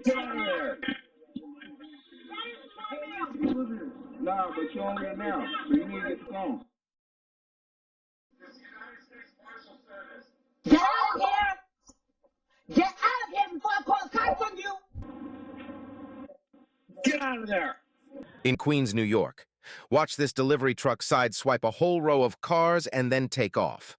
Get out of there. Nah, but you're on here now, so you need to get the phone. Get out of here! Get out of here before I call the cops on you! Get out of there. In Queens, New York. Watch this delivery truck sideswipe a whole row of cars and then take off.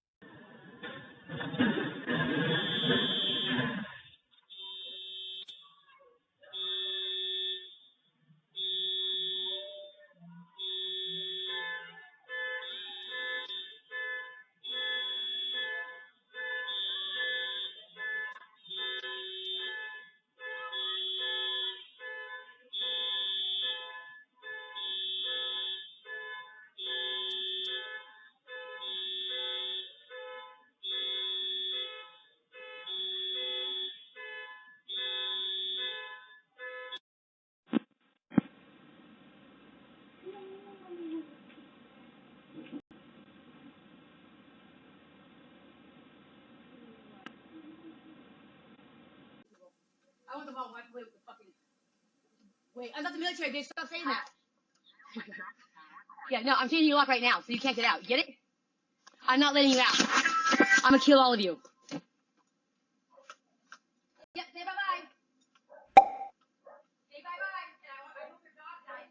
I want the ball. Wait, fucking. Wait, I'm not the military, bitch. Stop saying that. Yeah, no, I'm changing you lock right now, so you can't get out. Get it? I'm not letting you out. I'm gonna kill all of you. Yep, say bye-bye. Say bye-bye. And I hope your dog dies.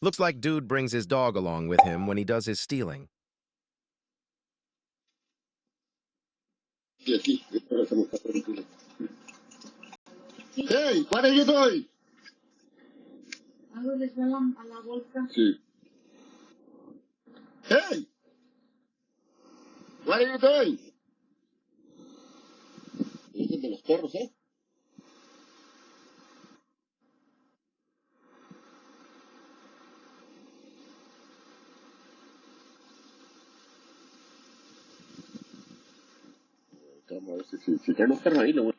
Looks like dude brings his dog along with him when he does his stealing. Hey, what are you doing? Sí. Hey, what are you doing? Es el de los perros, ¿eh? Vamos a ver si caen los perros ahí, lo voy.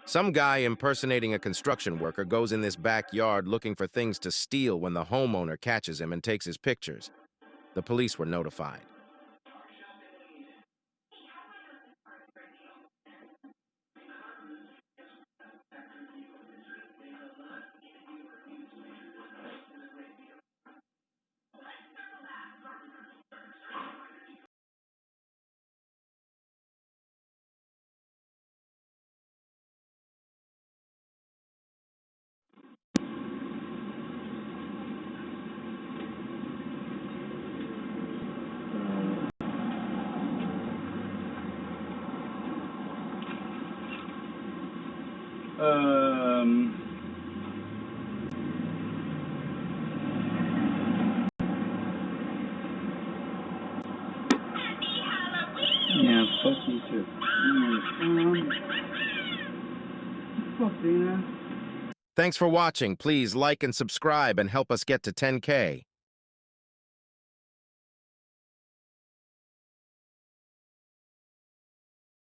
Some guy impersonating a construction worker goes in this backyard looking for things to steal when the homeowner catches him and takes his pictures. The police were notified. Yeah, fuck you too. Fuck, Dana. Thanks for watching. Please like and subscribe and help us get to 10K.